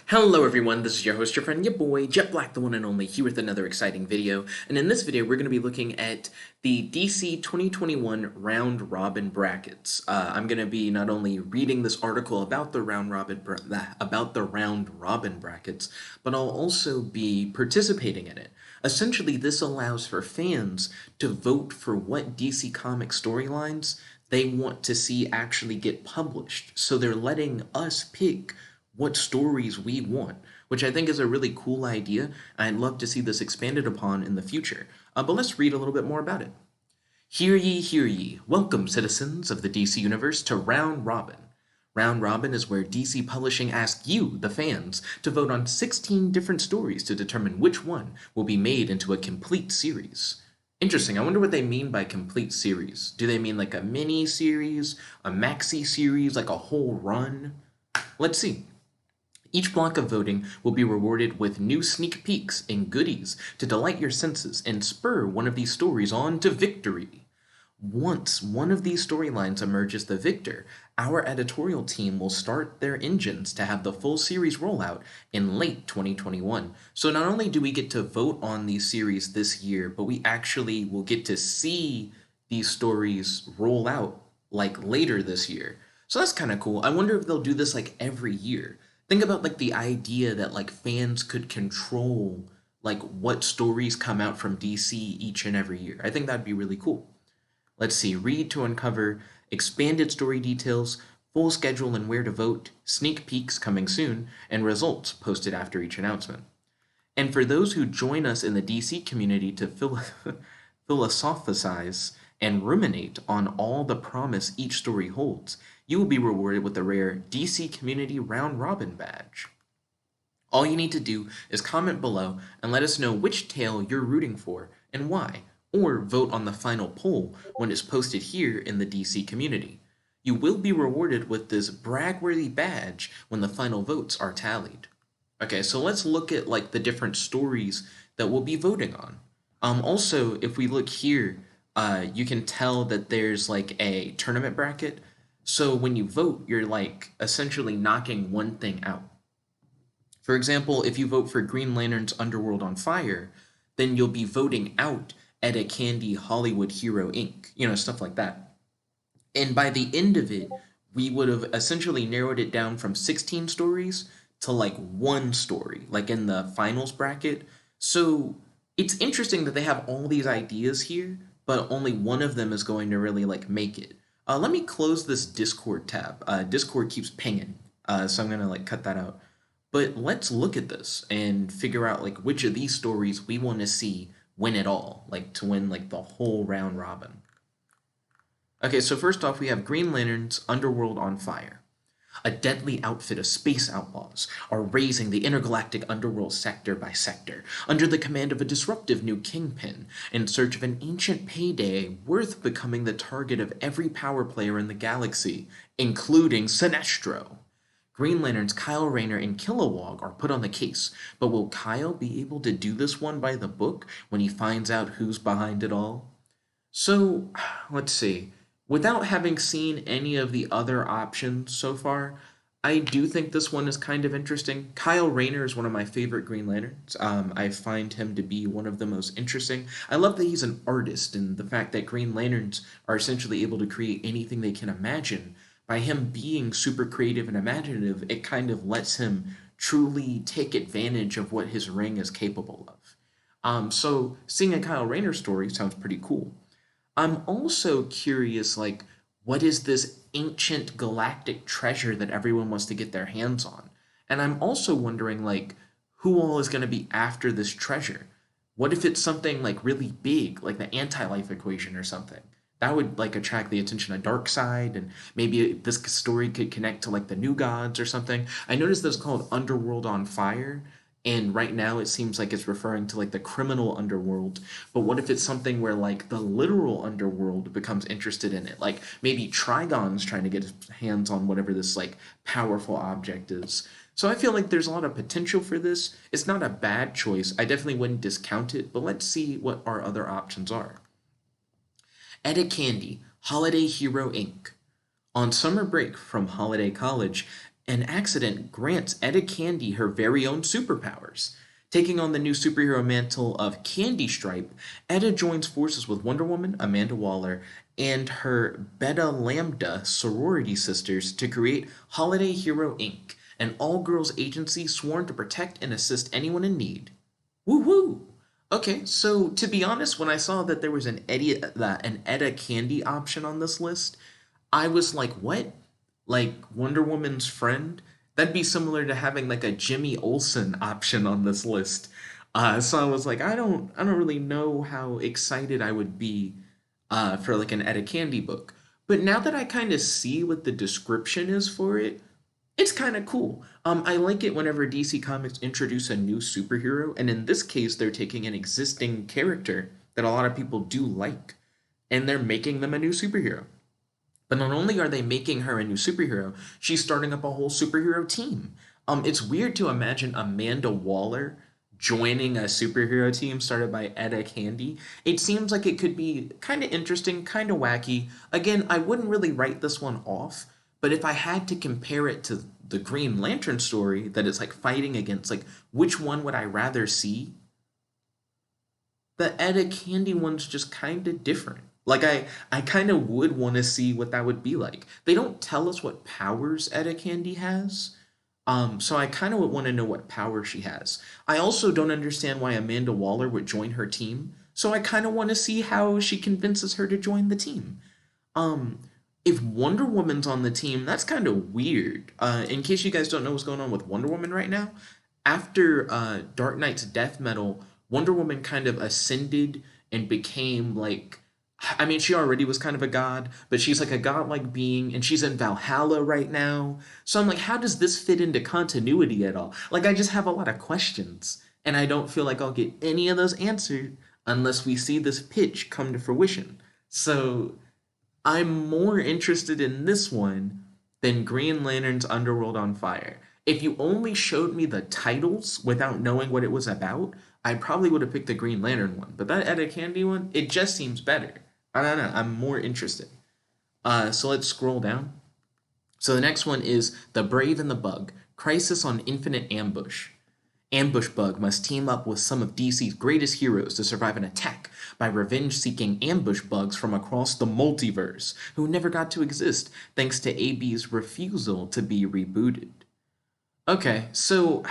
Hello everyone, this is your host, your friend, your boy, Jet Black, the one and only, here with another exciting video. And in this video, we're going to be looking at the DC 2021 Round Robin brackets. I'm going to be not only reading this article about the Round Robin brackets, but I'll also be participating in it. Essentially, this allows for fans to vote for what DC Comics storylines they want to see actually get published. So they're letting us pick what stories we want, which I think is a really cool idea. I'd love to see this expanded upon in the future. But let's read a little bit more about it. Hear ye, hear ye. Welcome, citizens of the DC Universe, to Round Robin. Round Robin is where DC Publishing asks you, the fans, to vote on 16 different stories to determine which one will be made into a complete series. Interesting. I wonder what they mean by complete series. Do they mean like a mini series, a maxi series, like a whole run? Let's see. Each block of voting will be rewarded with new sneak peeks and goodies to delight your senses and spur one of these stories on to victory. Once one of these storylines emerges the victor, our editorial team will start their engines to have the full series rollout in late 2021. So not only do we get to vote on these series this year, but we actually will get to see these stories roll out like later this year. So that's kind of cool. I wonder if they'll do this like every year. Think about like the idea that like fans could control like what stories come out from DC each and every year. I think that'd be really cool. Let's see, read to uncover expanded story details, full schedule and where to vote, sneak peeks coming soon, and results posted after each announcement. And for those who join us in the DC community to philosophize and ruminate on all the promise each story holds, you will be rewarded with the rare DC Community Round Robin badge. All you need to do is comment below and let us know which tale you're rooting for and why, or vote on the final poll when it's posted here in the DC community. You will be rewarded with this brag-worthy badge when the final votes are tallied. Okay, so let's look at like the different stories that we'll be voting on. Also, if we look here, you can tell that there's like a tournament bracket. So when you vote, you're like essentially knocking one thing out. For example, if you vote for Green Lantern's Underworld on Fire, then you'll be voting out Etta Candy Hollywood Hero Inc., stuff like that. And by the end of it, we would have essentially narrowed it down from 16 stories to like one story, like in the finals bracket. So it's interesting that they have all these ideas here, but only one of them is going to really like make it. Let me close this Discord tab. Discord keeps pinging, so I'm gonna like cut that out. But let's look at this and figure out like which of these stories we want to see win it all, like to win like the whole round robin. Okay, so first off we have Green Lantern's Underworld on Fire. A deadly outfit of space outlaws are raising the intergalactic underworld sector by sector, under the command of a disruptive new kingpin, in search of an ancient payday worth becoming the target of every power player in the galaxy, including Sinestro. Green Lantern's Kyle Rayner and Kilowog are put on the case, but will Kyle be able to do this one by the book when he finds out who's behind it all? So, let's see. Without having seen any of the other options so far, I do think this one is kind of interesting. Kyle Rayner is one of my favorite Green Lanterns. I find him to be one of the most interesting. I love that he's an artist, and the fact that Green Lanterns are essentially able to create anything they can imagine. By him being super creative and imaginative, it kind of lets him truly take advantage of what his ring is capable of. So seeing a Kyle Rayner story sounds pretty cool. I'm also curious, like, what is this ancient galactic treasure that everyone wants to get their hands on? And I'm also wondering, like, who all is going to be after this treasure? What if it's something, like, really big, like the anti-life equation or something? That would, like, attract the attention of Darkseid, and maybe this story could connect to, like, the New Gods or something. I noticed this called Underworld on Fire, and right now it seems like it's referring to like the criminal underworld, but what if it's something where like the literal underworld becomes interested in it, like maybe Trigon's trying to get his hands on whatever this like powerful object is. So I feel like there's a lot of potential for this. It's not a bad choice, I definitely wouldn't discount it, but let's see what our other options are. Etta Candy Holiday Hero Inc. On summer break from Holiday College, An accident grants Etta Candy her very own superpowers. Taking on the new superhero mantle of Candy Stripe, Etta joins forces with Wonder Woman, Amanda Waller, and her Beta Lambda sorority sisters to create Holiday Hero Inc., an all girls agency sworn to protect and assist anyone in need. Woo woo! Okay, so to be honest, when I saw that there was an Etta Candy option on this list, I was like, what? Like Wonder Woman's friend? That'd be similar to having like a Jimmy Olsen option on this list. So I was like, I don't really know how excited I would be for like an Etta Candy book. But now that I kind of see what the description is for it, it's kind of cool. I like it whenever DC Comics introduce a new superhero, and in this case, they're taking an existing character that a lot of people do like, and they're making them a new superhero. But not only are they making her a new superhero, she's starting up a whole superhero team. It's weird to imagine Amanda Waller joining a superhero team started by Etta Candy. It seems like it could be kind of interesting, kind of wacky. Again, I wouldn't really write this one off, but if I had to compare it to the Green Lantern story that it's like fighting against, like which one would I rather see? The Etta Candy one's just kind of different. Like I kind of would want to see what that would be like. They don't tell us what powers Etta Candy has. So I kind of would want to know what power she has. I also don't understand why Amanda Waller would join her team. So I kind of want to see how she convinces her to join the team. Um, if Wonder Woman's on the team, that's kind of weird. In case you guys don't know what's going on with Wonder Woman right now, after Dark Knight's death metal, Wonder Woman kind of ascended and became like, I mean, she already was kind of a god, but she's like a godlike being, and she's in Valhalla right now. So I'm like, how does this fit into continuity at all? Like, I just have a lot of questions, and I don't feel like I'll get any of those answered unless we see this pitch come to fruition. So I'm more interested in this one than Green Lantern's Underworld on Fire. If you only showed me the titles without knowing what it was about, I probably would have picked the Green Lantern one. But that Etta Candy one, it just seems better. I don't know. I'm more interested. So let's scroll down. So the next one is The Brave and the Bug Crisis on Infinite Ambush. Ambush Bug must team up with some of DC's greatest heroes to survive an attack by revenge seeking ambush bugs from across the multiverse, who never got to exist thanks to AB's refusal to be rebooted. Okay, so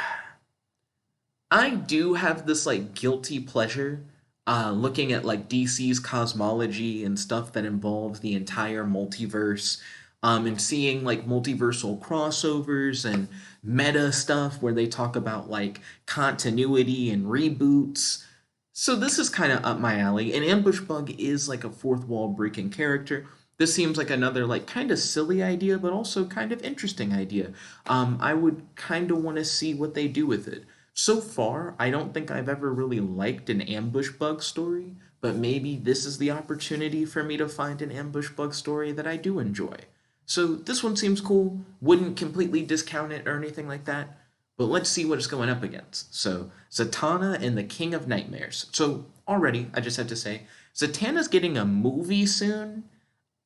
I do have this like guilty pleasure looking at like DC's cosmology and stuff that involves the entire multiverse, and seeing like multiversal crossovers and meta stuff where they talk about like continuity and reboots. So this is kind of up my alley, and Ambush Bug is like a fourth wall breaking character. This seems like another like kind of silly idea, but also kind of interesting idea. I would kind of want to see what they do with it. So far, I don't think I've ever really liked an ambush bug story, but maybe this is the opportunity for me to find an ambush bug story that I do enjoy. So this one seems cool. Wouldn't completely discount it or anything like that, but let's see what it's going up against. So Zetana and the King of Nightmares. So already, I just have to say, Zatanna's getting a movie soon.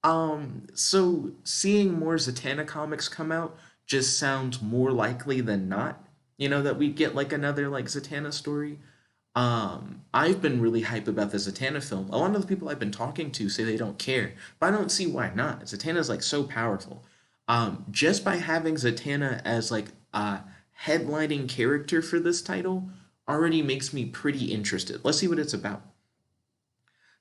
So seeing more Zatanna comics come out just sounds more likely than not. That we get like another like Zatanna story. I've been really hype about the Zatanna film. A lot of the people I've been talking to say they don't care, but I don't see why not. Zatanna's like so powerful. Just by having Zatanna as like a headlining character for this title already makes me pretty interested. Let's see what it's about.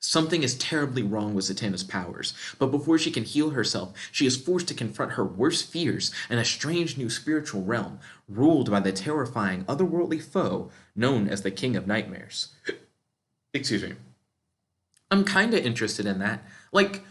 Something is terribly wrong with Zatanna's powers, but before she can heal herself, she is forced to confront her worst fears in a strange new spiritual realm, ruled by the terrifying otherworldly foe known as the King of Nightmares. Excuse me. I'm kind of interested in that. Like,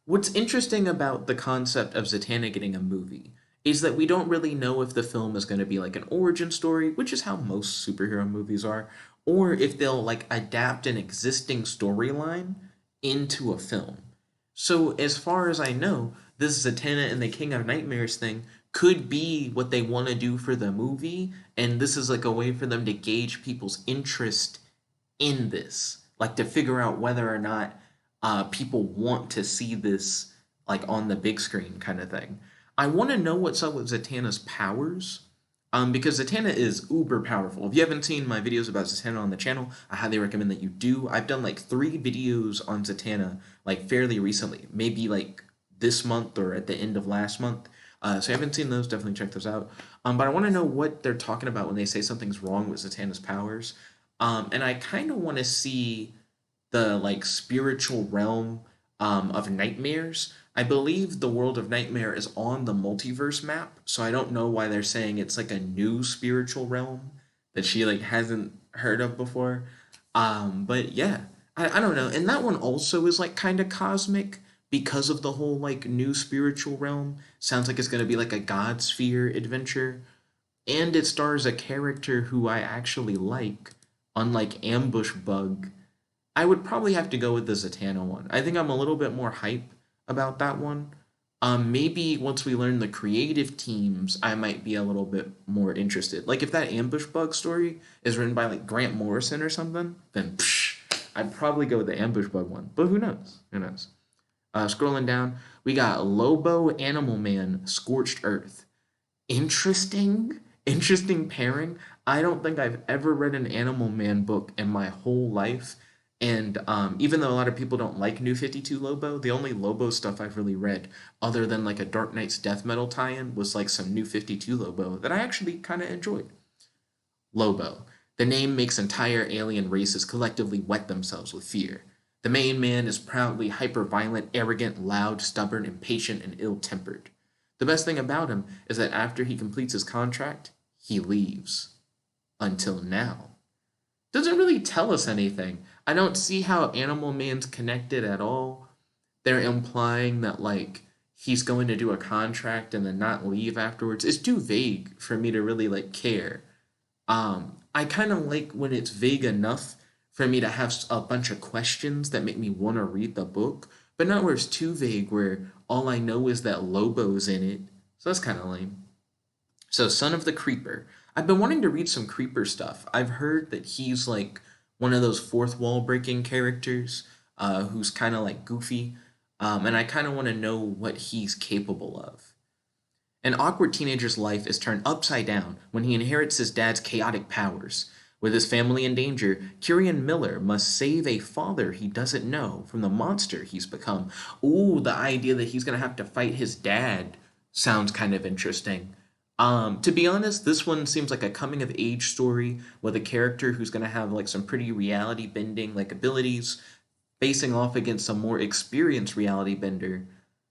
what's interesting about the concept of Zatanna getting a movie is that we don't really know if the film is going to be like an origin story, which is how most superhero movies are, or if they'll like adapt an existing storyline into a film. So, as far as I know, this Zatanna and the King of Nightmares thing could be what they want to do for the movie, and this is like a way for them to gauge people's interest in this, like to figure out whether or not people want to see this like on the big screen kind of thing. I want to know what's up with Zetana's powers. Because Zetana is uber powerful. If you haven't seen my videos about Zetana on the channel, I highly recommend that you do. I've done like 3 videos on Zetana like fairly recently, maybe like this month or at the end of last month. So if you haven't seen those, definitely check those out. But I want to know what they're talking about when they say something's wrong with Zetana's powers. And I kind of want to see the like spiritual realm of nightmares. I believe the world of nightmare is on the multiverse map, so I don't know why they're saying it's like a new spiritual realm that she like hasn't heard of before. But yeah, I don't know. And that one also is like kind of cosmic because of the whole like new spiritual realm. Sounds like it's gonna be like a God sphere adventure, and it stars a character who I actually like, unlike Ambush Bug. I would probably have to go with the Zatanna one. I think I'm a little bit more hype about that one. Maybe once we learn the creative teams, I might be a little bit more interested. Like if that Ambush Bug story is written by like Grant Morrison or something, then I'd probably go with the Ambush Bug one. But who knows? Who knows? Scrolling down, we got Lobo Animal Man Scorched Earth. Interesting pairing. I don't think I've ever read an Animal Man book in my whole life. And even though a lot of people don't like New 52 Lobo, the only Lobo stuff I've really read, other than like a Dark Knight's Death Metal tie in, was like some New 52 Lobo that I actually kind of enjoyed. Lobo. The name makes entire alien races collectively wet themselves with fear. The main man is proudly hyper-violent, arrogant, loud, stubborn, impatient, and ill-tempered. The best thing about him is that after he completes his contract, he leaves. Until now. Doesn't really tell us anything. I don't see how Animal Man's connected at all. They're implying that like he's going to do a contract and then not leave afterwards. It's too vague for me to really like care. I kind of like when it's vague enough for me to have a bunch of questions that make me want to read the book, but not where it's too vague where all I know is that Lobo's in it. So that's kind of lame. So, Son of the Creeper. I've been wanting to read some Creeper stuff. I've heard that he's like one of those fourth wall breaking characters who's kind of like goofy, and I kind of want to know what he's capable of. An awkward teenager's life is turned upside down when he inherits his dad's chaotic powers. With his family in danger, Kyrian Miller must save a father he doesn't know from the monster he's become. Ooh, the idea that he's going to have to fight his dad sounds kind of interesting. To be honest, this one seems like a coming of age story with a character who's going to have like some pretty reality bending like abilities facing off against some more experienced reality bender.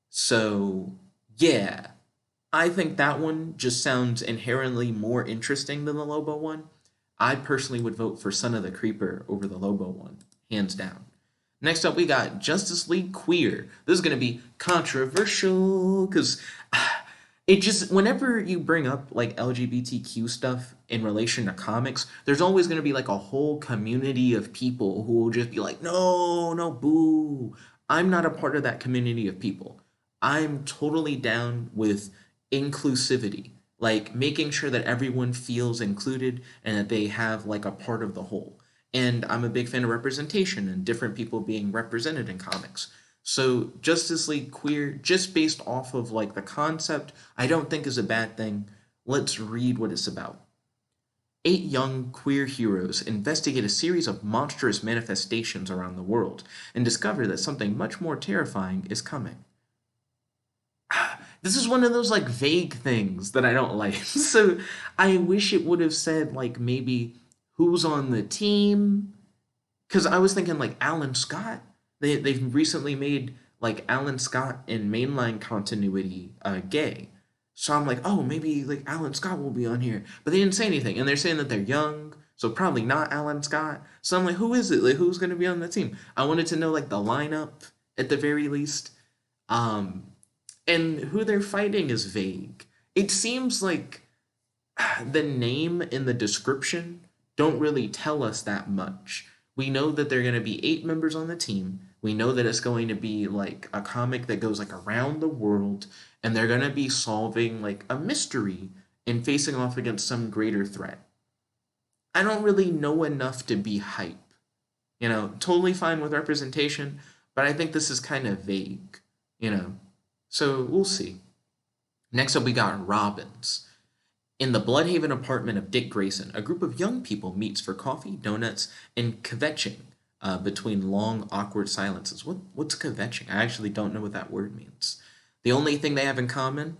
So, yeah, I think that one just sounds inherently more interesting than the Lobo one. I personally would vote for Son of the Creeper over the Lobo one, hands down. Next up, we got Justice League Queer. This is going to be controversial because it just, whenever you bring up like LGBTQ stuff in relation to comics, there's always going to be like a whole community of people who will just be like, no, no, boo. I'm not a part of that community of people. I'm totally down with inclusivity, like making sure that everyone feels included and that they have like a part of the whole. And I'm a big fan of representation and different people being represented in comics. So Justice League Queer, just based off of like the concept, I don't think is a bad thing. Let's read what it's about. 8 young queer heroes investigate a series of monstrous manifestations around the world and discover that something much more terrifying is coming. This is one of those like vague things that I don't like. So I wish it would have said like maybe who's on the team, because I was thinking like Alan Scott. They've recently made like Alan Scott in mainline continuity gay. So I'm like, oh, maybe like Alan Scott will be on here, but they didn't say anything, and they're saying that they're young, so probably not Alan Scott. So I'm like, who is it? Like, who's gonna be on the team? I wanted to know like the lineup at the very least, um, and who they're fighting is vague. It seems like the name and the description don't really tell us that much. We know that there are going to be 8 members on the team. We know that it's going to be like a comic that goes like around the world, and they're going to be solving like a mystery and facing off against some greater threat. I don't really know enough to be hype. Totally fine with representation, but I think this is kind of vague, you know. So we'll see. Next up, we got Robins. In the Bloodhaven apartment of Dick Grayson, a group of young people meets for coffee, donuts, and kvetching between long, awkward silences. What's kvetching? I actually don't know what that word means. The only thing they have in common?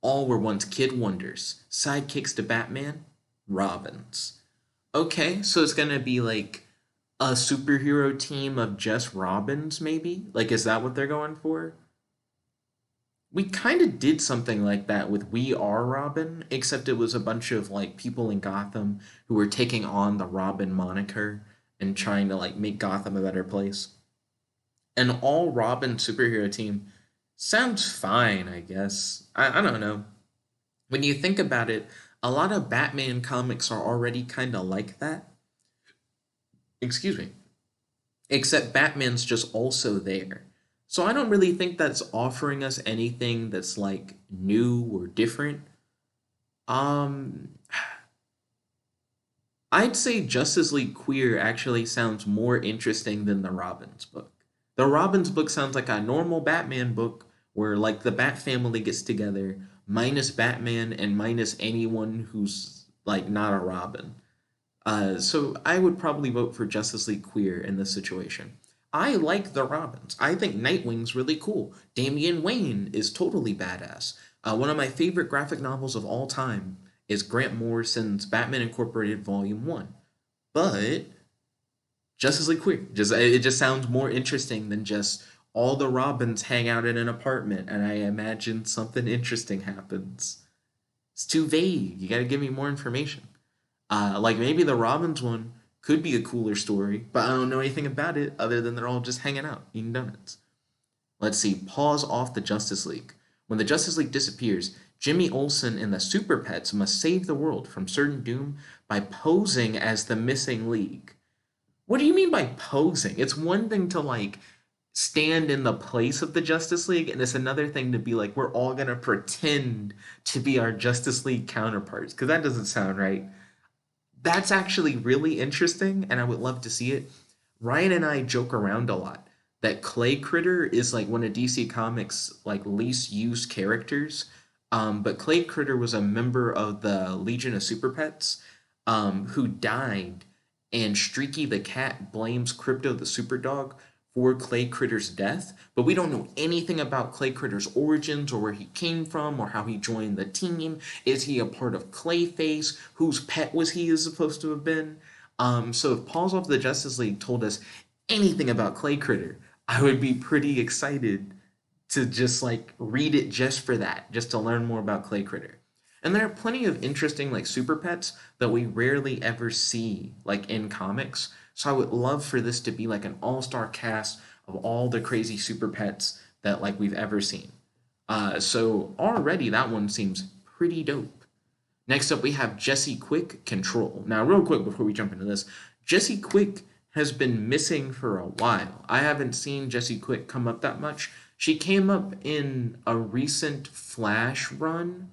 All were once kid wonders, sidekicks to Batman, Robins. Okay, so it's gonna be like a superhero team of just Robins, maybe? Like, is that what they're going for? We kind of did something like that with We Are Robin, except it was a bunch of like people in Gotham who were taking on the Robin moniker and trying to like make Gotham a better place. An all Robin superhero team sounds fine, I guess. I don't know. When you think about it, a lot of Batman comics are already kind of like that. Excuse me. Except Batman's just also there. So I don't really think that's offering us anything that's like new or different. Um I'd say Justice League Queer actually sounds more interesting than the Robins book. The Robins book sounds like a normal Batman book where like the Bat family gets together minus Batman and minus anyone who's like not a Robin. So I would probably vote for Justice League Queer in this situation. I like the Robins. I think Nightwing's really cool. Damian Wayne is totally badass. One of my favorite graphic novels of all time is Grant Morrison's Batman Incorporated Volume 1. But Justice League Queer, it just sounds more interesting than just all the Robins hang out in an apartment and I imagine something interesting happens. It's too vague. You gotta give me more information. Like maybe the Robins one could be a cooler story, but I don't know anything about it other than they're all just hanging out, eating donuts. Let's see, pause off the Justice League. When the Justice League disappears, Jimmy Olsen and the Super Pets must save the world from certain doom by posing as the missing League. What do you mean by posing? It's one thing to like stand in the place of the Justice League, and it's another thing to be like, we're all gonna pretend to be our Justice League counterparts, because that doesn't sound right. That's actually really interesting, and I would love to see it. Ryan and I joke around a lot that Clay Critter is like one of DC Comics' like least used characters. But Clay Critter was a member of the Legion of Super Pets, who died, and Streaky the cat blames Crypto the super dog for Clay Critter's death, but we don't know anything about Clay Critter's origins or where he came from or how he joined the team. Is he a part of Clayface? Whose pet was he is supposed to have been? So if Paul's of the Justice League told us anything about Clay Critter, I would be pretty excited to just like read it just for that, just to learn more about Clay Critter. And there are plenty of interesting like super pets that we rarely ever see like in comics. So I would love for this to be like an all-star cast of all the crazy super pets that like we've ever seen. So already that one seems pretty dope. Next up, we have Jesse Quick Control. Now, real quick before we jump into this, Jesse Quick has been missing for a while. I haven't seen Jesse Quick come up that much. She came up in a recent Flash run.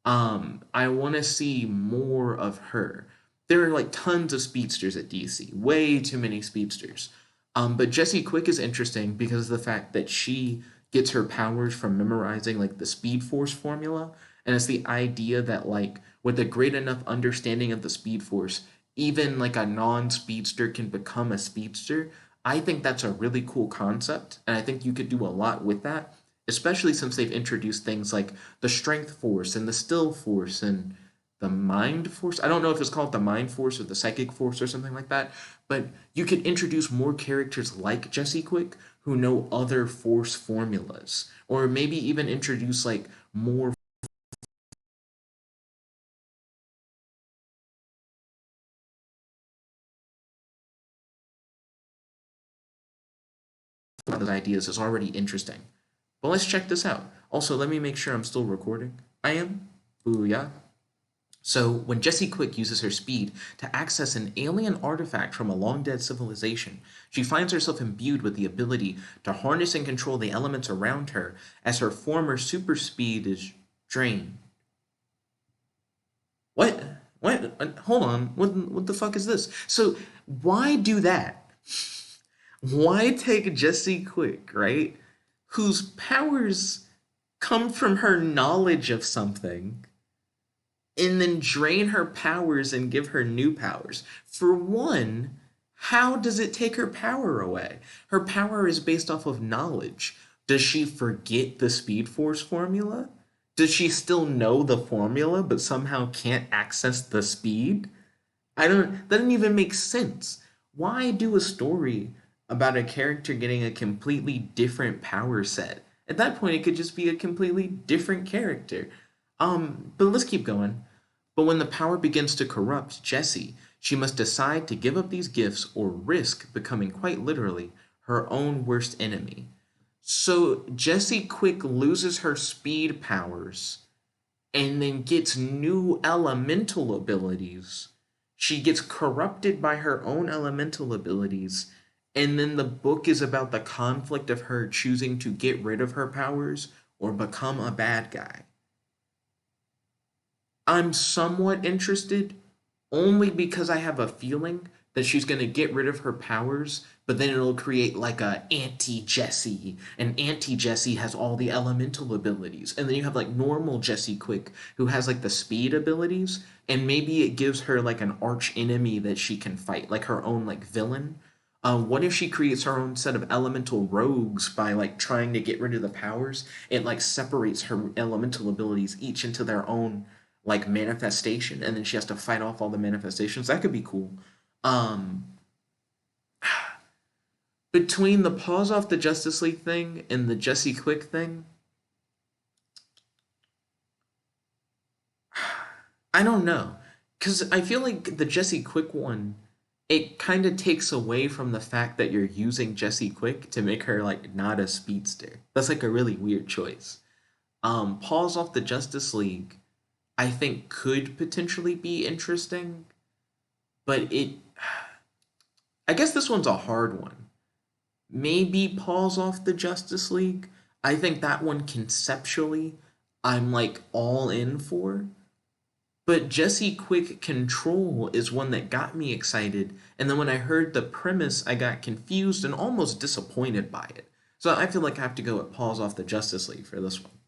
I want to see more of her. There are like tons of speedsters at DC, way too many speedsters. But Jesse Quick is interesting because of the fact that she gets her powers from memorizing like the Speed Force formula, and it's the idea that like with a great enough understanding of the Speed Force, even like a non-speedster can become a speedster. I think that's a really cool concept, and I think you could do a lot with that, especially since they've introduced things like the Strength Force and the Still Force and the Mind Force. I don't know if it's called the Mind Force or the Psychic Force or something like that, but you could introduce more characters like Jesse Quick who know other Force formulas, or maybe even introduce like more of those ideas is already interesting. But let's check this out. Also, let me make sure I'm still recording. I am. Booyah. So, when Jessie Quick uses her speed to access an alien artifact from a long dead civilization, she finds herself imbued with the ability to harness and control the elements around her as her former super speed is drained. What? What? Hold on. What the fuck is this? So, why do that? Why take Jessie Quick, right? Whose powers come from her knowledge of something and then drain her powers and give her new powers. For one, how does it take her power away? Her power is based off of knowledge. Does she forget the Speed Force formula? Does she still know the formula but somehow can't access the speed? That doesn't even make sense. Why do a story about a character getting a completely different power set? At that point, it could just be a completely different character. But let's keep going. But when the power begins to corrupt Jessie, she must decide to give up these gifts or risk becoming quite literally her own worst enemy. So Jessie Quick loses her speed powers and then gets new elemental abilities. She gets corrupted by her own elemental abilities, and then the book is about the conflict of her choosing to get rid of her powers or become a bad guy. I'm somewhat interested only because I have a feeling that she's going to get rid of her powers, but then it'll create like a anti-Jessie, and anti-Jessie has all the elemental abilities, and then you have like normal Jessie Quick who has like the speed abilities, and maybe it gives her like an arch enemy that she can fight, like her own like villain. What if she creates her own set of elemental rogues by like trying to get rid of the powers? It like separates her elemental abilities each into their own like manifestation, and then she has to fight off all the manifestations. That could be cool. Um, Between the pause off the Justice League thing and the Jesse Quick thing, I don't know, because I feel like the Jesse Quick one, it kind of takes away from the fact that you're using Jesse Quick to make her like not a speedster. That's like a really weird choice. Pause off the Justice League, I think could potentially be interesting, but I guess this one's a hard one. Maybe pause off the Justice League. I think that one conceptually I'm like all in for. But Jesse Quick Control is one that got me excited, and then when I heard the premise, I got confused and almost disappointed by it. So I feel like I have to go with pause off the Justice League for this one.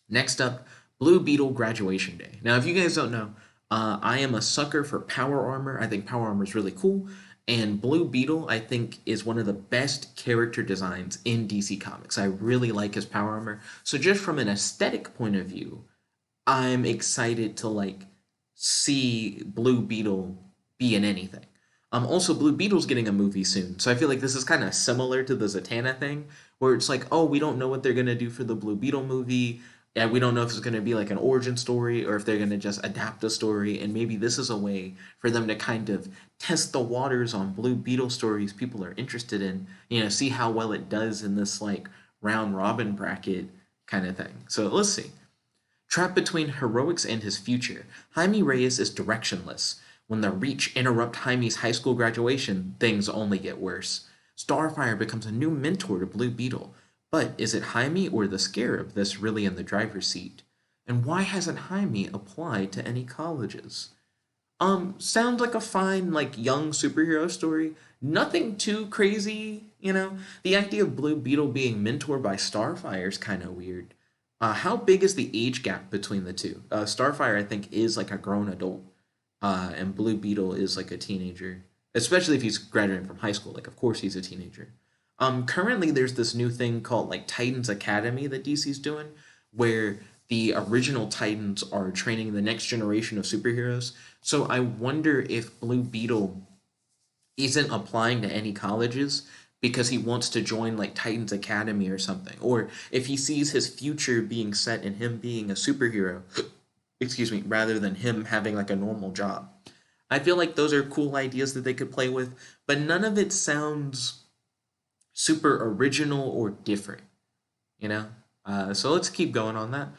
Next up, Blue Beetle Graduation Day. Now, if you guys don't know, I am a sucker for power armor. I think power armor is really cool. And Blue Beetle, I think, is one of the best character designs in DC Comics. I really like his power armor. So just from an aesthetic point of view, I'm excited to like see Blue Beetle be in anything. Also, Blue Beetle's getting a movie soon, so I feel like this is kind of similar to the Zetana thing, where it's like, oh, we don't know what they're gonna do for the Blue Beetle movie. Yeah, we don't know if it's gonna be like an origin story or if they're gonna just adapt a story, and maybe this is a way for them to kind of test the waters on Blue Beetle stories people are interested in. See how well it does in this like round robin bracket kind of thing. So let's see. Trapped between heroics and his future, Jaime Reyes is directionless. When the Reach interrupt Jaime's high school graduation, things only get worse. Starfire becomes a new mentor to Blue Beetle. But is it Jaime or the Scarab that's really in the driver's seat? And why hasn't Jaime applied to any colleges? Sounds like a fine, like, young superhero story. Nothing too crazy. The idea of Blue Beetle being mentored by Starfire is kind of weird. How big is the age gap between the two? Starfire, I think, is like a grown adult, and Blue Beetle is like a teenager, especially if he's graduating from high school. Like, of course, he's a teenager. Currently, there's this new thing called like Titans Academy that DC's doing, where the original Titans are training the next generation of superheroes. So I wonder if Blue Beetle isn't applying to any colleges because he wants to join like Titans Academy or something, or if he sees his future being set in him being a superhero, excuse me, rather than him having like a normal job. I feel like those are cool ideas that they could play with, but none of it sounds super original or different, you know? So let's keep going on that.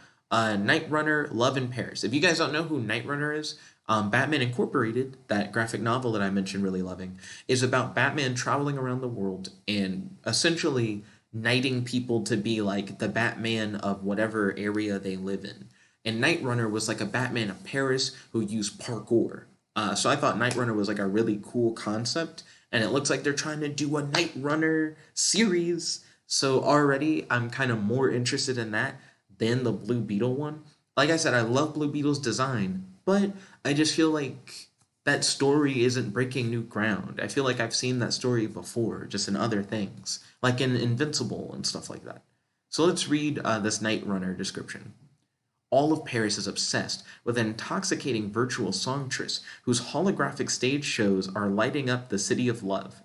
Night Runner, Love in Paris. If you guys don't know who Night Runner is, Batman Incorporated, that graphic novel that I mentioned really loving, is about Batman traveling around the world and essentially knighting people to be like the Batman of whatever area they live in. And Night Runner was like a Batman of Paris who used parkour. So I thought Night Runner was like a really cool concept, and it looks like they're trying to do a Night Runner series. So already I'm kind of more interested in that than the Blue Beetle one. Like I said, I love Blue Beetle's design, but I just feel like that story isn't breaking new ground. I feel like I've seen that story before, just in other things, like in Invincible and stuff like that. So let's read this Night Runner description. All of Paris is obsessed with an intoxicating virtual songstress whose holographic stage shows are lighting up the city of love.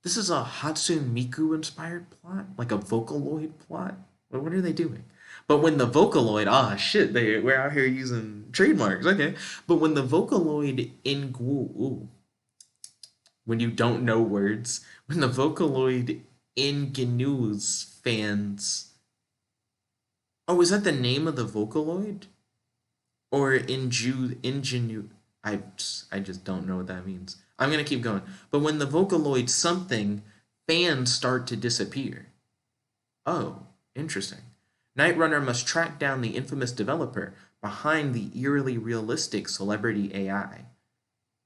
This is a Hatsune Miku inspired plot, like a Vocaloid plot. What are they doing? But when the Vocaloid, shit, we're out here using trademarks, okay. But when the Vocaloid in ooh, when you don't know words, when the Vocaloid ingenues fans, oh, is that the name of the Vocaloid? Or ingenu, I just don't know what that means. I'm gonna keep going. But when the Vocaloid something, fans start to disappear. Oh, interesting. Night Runner must track down the infamous developer behind the eerily realistic celebrity AI.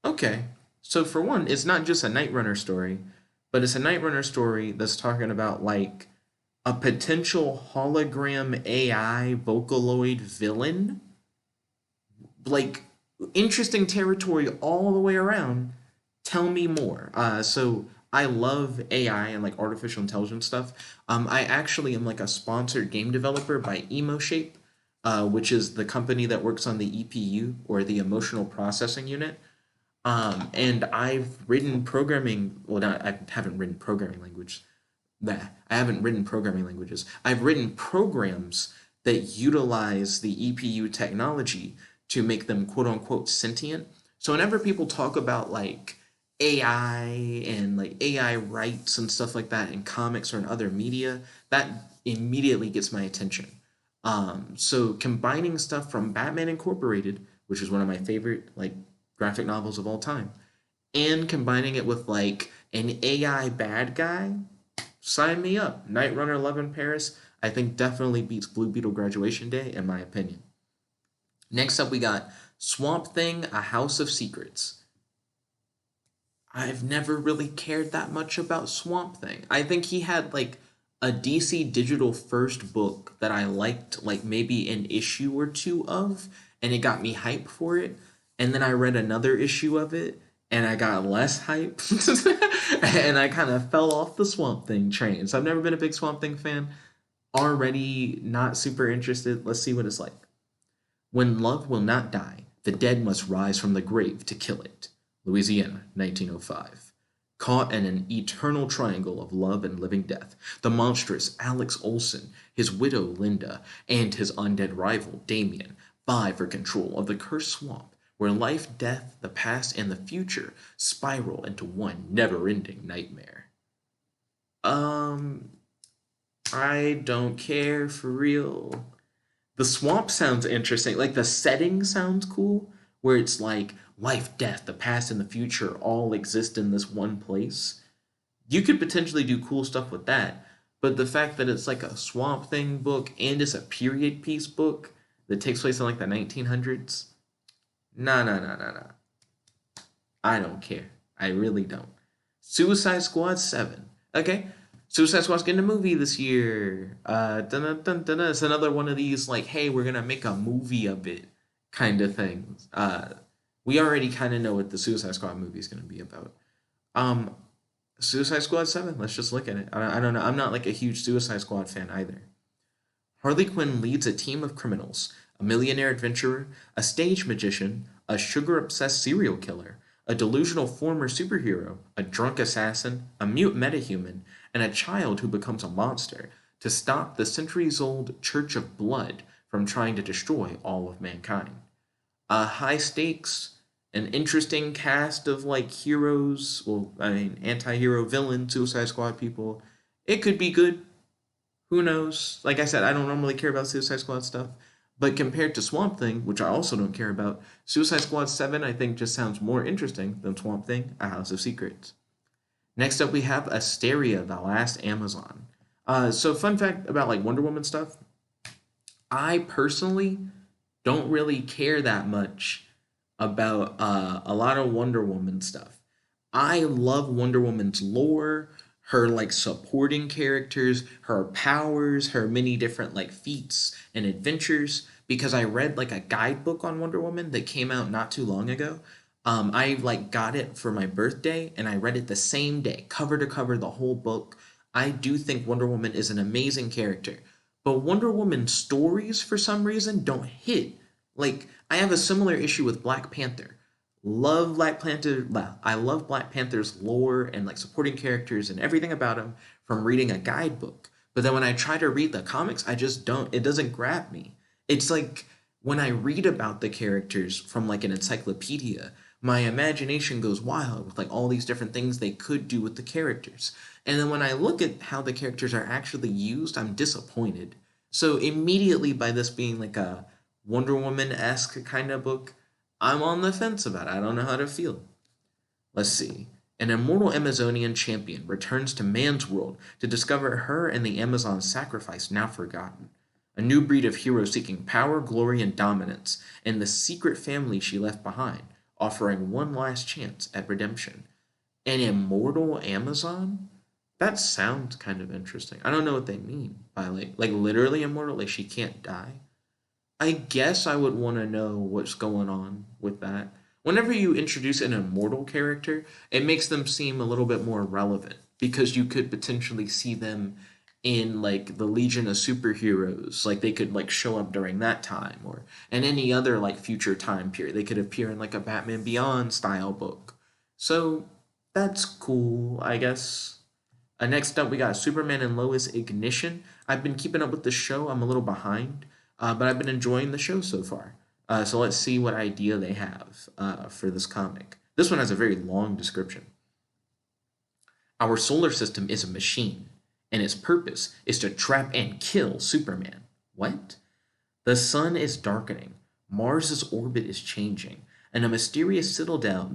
Okay, so for one, it's not just a Night Runner story, but it's a Night Runner story that's talking about like a potential hologram AI Vocaloid villain. Like, interesting territory all the way around. Tell me more. So I love AI and like artificial intelligence stuff. I actually am like a sponsored game developer by EmoShape, which is the company that works on the EPU or the emotional processing unit. And I've written programming. Well, not, I haven't written programming language. Nah, I haven't written programming languages. I've written programs that utilize the EPU technology to make them quote unquote sentient. So whenever people talk about like AI and like AI rights and stuff like that in comics or in other media, that immediately gets my attention. So combining stuff from Batman Incorporated, which is one of my favorite like graphic novels of all time, and combining it with like an AI bad guy, sign me up. Night Runner Love in Paris, I think definitely beats Blue Beetle Graduation Day, in my opinion. Next up, we got Swamp Thing, A House of Secrets. I've never really cared that much about Swamp Thing. I think he had like a DC Digital first book that I liked, like maybe an issue or two of, and it got me hype for it. And then I read another issue of it, and I got less hype, and I kind of fell off the Swamp Thing train. So I've never been a big Swamp Thing fan. Already not super interested. Let's see what it's like. When love will not die, the dead must rise from the grave to kill it. Louisiana, 1905. Caught in an eternal triangle of love and living death, the monstrous Alex Olson, his widow Linda, and his undead rival Damien vie for control of the cursed swamp where life, death, the past, and the future spiral into one never ending nightmare. Um, I don't care for real. The swamp sounds interesting. Like the setting sounds cool, where it's like life, death, the past, and the future all exist in this one place. You could potentially do cool stuff with that. But the fact that it's like a Swamp Thing book and it's a period piece book that takes place in like the 1900s, nah, nah, nah, nah, nah. I don't care. I really don't. Suicide Squad 7. Okay. Suicide Squad's getting a movie this year. Dun, dun, dun, dun. It's another one of these, like, hey, we're going to make a movie of it kind of things. We already kind of know what the Suicide Squad movie is going to be about. Um, Suicide Squad 7, let's just look at it. I don't know. I'm not like a huge Suicide Squad fan either. Harley Quinn leads a team of criminals, a millionaire adventurer, a stage magician, a sugar obsessed serial killer, a delusional former superhero, a drunk assassin, a mute metahuman, and a child who becomes a monster to stop the centuries old Church of Blood from trying to destroy all of mankind. High stakes, an interesting cast of like heroes, well, I mean, anti hero villain, Suicide Squad people. It could be good, who knows? Like I said, I don't normally care about Suicide Squad stuff, but compared to Swamp Thing, which I also don't care about, Suicide Squad 7 I think just sounds more interesting than Swamp Thing, A House of Secrets. Next up we have Asteria, The Last Amazon. So fun fact about like Wonder Woman stuff, I personally don't really care that much about a lot of Wonder Woman stuff. I love Wonder Woman's lore, her like supporting characters, her powers, her many different like feats and adventures. Because I read like a guidebook on Wonder Woman that came out not too long ago. I like got it for my birthday and I read it the same day, cover to cover, the whole book. I do think Wonder Woman is an amazing character, but Wonder Woman stories for some reason don't hit. Like I have a similar issue with Black Panther. Love Black Panther. I love Black Panther's lore and like supporting characters and everything about him from reading a guidebook. But then when I try to read the comics, I just don't. It doesn't grab me. It's like when I read about the characters from like an encyclopedia, my imagination goes wild with like all these different things they could do with the characters. And then when I look at how the characters are actually used, I'm disappointed. So immediately by this being like a Wonder Woman esque kind of book, I'm on the fence about it. I don't know how to feel. Let's see. An immortal Amazonian champion returns to man's world to discover her and the Amazon sacrifice now forgotten. A new breed of hero seeking power, glory, and dominance, and the secret family she left behind, offering one last chance at redemption. An immortal Amazon? That sounds kind of interesting. I don't know what they mean by like literally immortal, like she can't die. I guess I would want to know what's going on with that. Whenever you introduce an immortal character, it makes them seem a little bit more relevant because you could potentially see them in like the Legion of Superheroes, like they could like show up during that time or in any other like future time period. They could appear in like a Batman Beyond style book. So that's cool, I guess. Next up, we got Superman and Lois Ignition. I've been keeping up with the show. I'm a little behind, but I've been enjoying the show so far. So let's see what idea they have for this comic. This one has a very long description. Our solar system is a machine, and its purpose is to trap and kill Superman. What? The sun is darkening, Mars's orbit is changing, and a mysterious citadel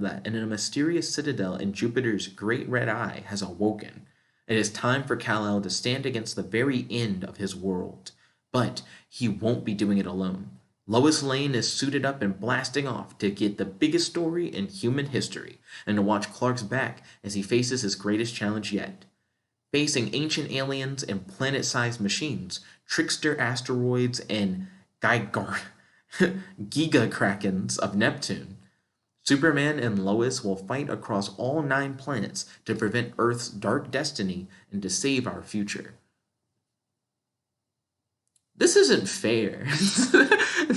in Jupiter's great red eye has awoken. It is time for Kal-El to stand against the very end of his world. But he won't be doing it alone. Lois Lane is suited up and blasting off to get the biggest story in human history and to watch Clark's back as he faces his greatest challenge yet. Facing ancient aliens and planet-sized machines, trickster asteroids, and Gigar Giga Krakens of Neptune, Superman and Lois will fight across all 9 planets to prevent Earth's dark destiny and to save our future. This isn't fair.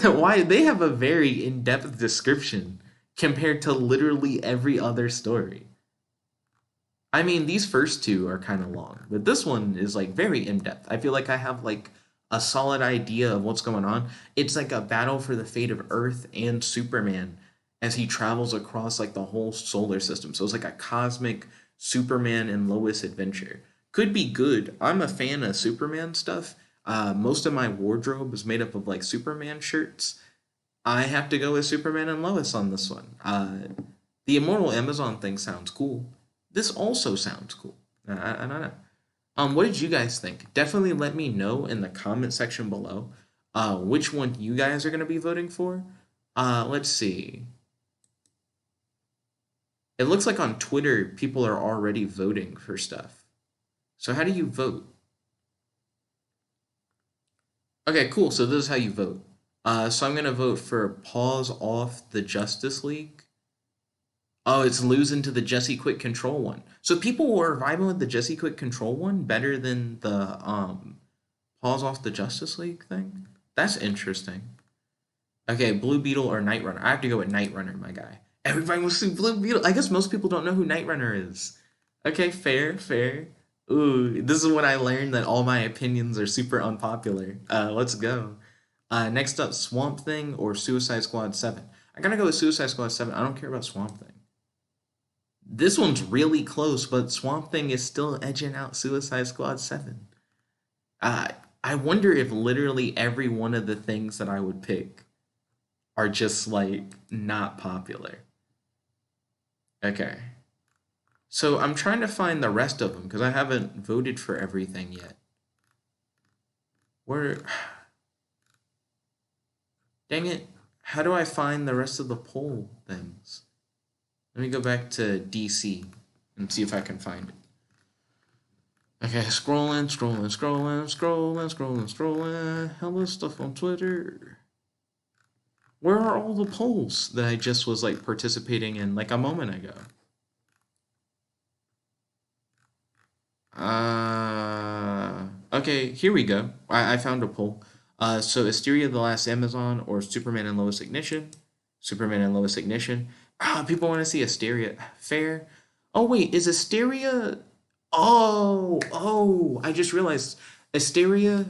Why they have a very in-depth description compared to literally every other story. I mean, these first two are kind of long, but this one is like very in-depth. I feel like I have like a solid idea of what's going on. It's like a battle for the fate of Earth and Superman as he travels across like the whole solar system. So it's like a cosmic Superman and Lois adventure. Could be good. I'm a fan of Superman stuff. Most of my wardrobe is made up of like Superman shirts. I have to go with Superman and Lois on this one. The Immortal Amazon thing sounds cool. This also sounds cool. I don't know. What did you guys think? Definitely let me know in the comment section below which one you guys are going to be voting for. Let's see. It looks like on Twitter, people are already voting for stuff. So how do you vote? Okay, cool. So this is how you vote. So I'm going to vote for pause off the Justice League. Oh, it's losing to the Jesse Quick Control one. So people were vibing with the Jesse Quick Control one better than the pause off the Justice League thing. That's interesting. Okay, Blue Beetle or Night Runner. I have to go with Night Runner, my guy. Everybody wants to see Blue Beetle. I guess most people don't know who Night Runner is. Okay, fair, fair. Ooh, this is when I learned that all my opinions are super unpopular. Let's go. Next up, Swamp Thing or Suicide Squad 7. I gotta go with Suicide Squad 7. I don't care about Swamp Thing. This one's really close, but Swamp Thing is still edging out Suicide Squad 7. Uh, I wonder if literally every one of the things that I would pick are just like not popular. Okay. So I'm trying to find the rest of them because I haven't voted for everything yet. Where? Dang it. How do I find the rest of the poll things? Let me go back to DC and see if I can find it. Okay, scrolling. Hella stuff on Twitter. Where are all the polls that I just was like participating in like a moment ago? Okay, here we go. I found a poll. So Asteria the Last Amazon or Superman and Lois Ignition? Superman and Lois Ignition. People want to see Asteria. Fair. Oh wait, is Asteria? Oh, I just realized Asteria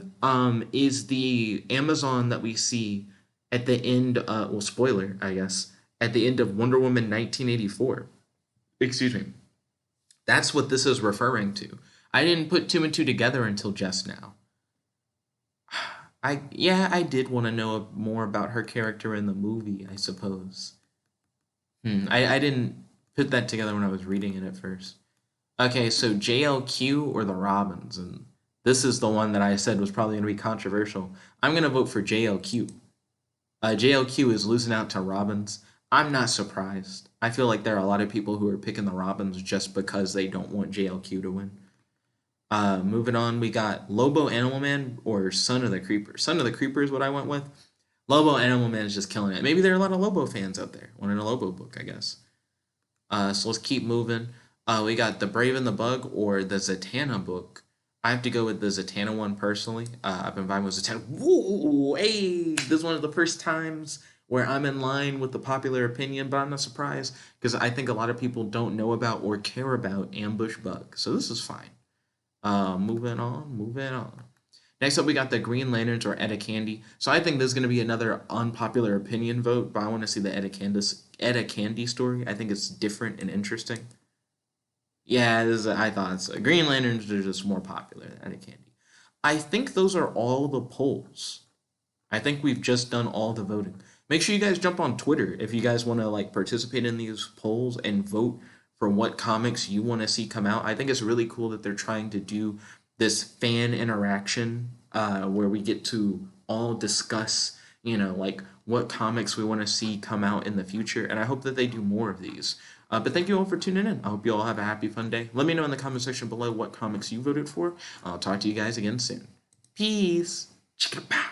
is the Amazon that we see at the end well spoiler, I guess, at the end of Wonder Woman 1984. Excuse me. That's what this is referring to. I didn't put two and two together until just now. I did want to know more about her character in the movie, I suppose. I didn't put that together when I was reading it at first. Okay, so JLQ or the Robins, and this is the one that I said was probably going to be controversial. I'm going to vote for JLQ. JLQ is losing out to Robins. I'm not surprised. I feel like there are a lot of people who are picking the Robins just because they don't want JLQ to win. Moving on, we got Lobo Animal Man or Son of the Creeper. Son of the Creeper is what I went with. Lobo Animal Man is just killing it. Maybe there are a lot of Lobo fans out there wanting a Lobo book, I guess. So let's keep moving. We got The Brave and the Bug or the Zetana book. I have to go with the Zetana one personally. I've been vibing with Zetana. Whoa, hey, this is one of the first times where I'm in line with the popular opinion, but I'm not surprised because I think a lot of people don't know about or care about Ambush Bug. So this is fine. Moving on. Next up, we got the Green Lanterns or Etta Candy. So I think this is going to be another unpopular opinion vote, but I want to see the Etta Candy story. I think it's different and interesting. Yeah, I thought so. Green Lanterns are just more popular than Etta Candy. I think those are all the polls. I think we've just done all the voting. Make sure you guys jump on Twitter if you guys want to like participate in these polls and vote for what comics you want to see come out. I think it's really cool that they're trying to do this fan interaction where we get to all discuss, like what comics we want to see come out in the future. And I hope that they do more of these. But thank you all for tuning in. I hope you all have a happy, fun day. Let me know in the comment section below what comics you voted for. I'll talk to you guys again soon. Peace. Chicka-pow.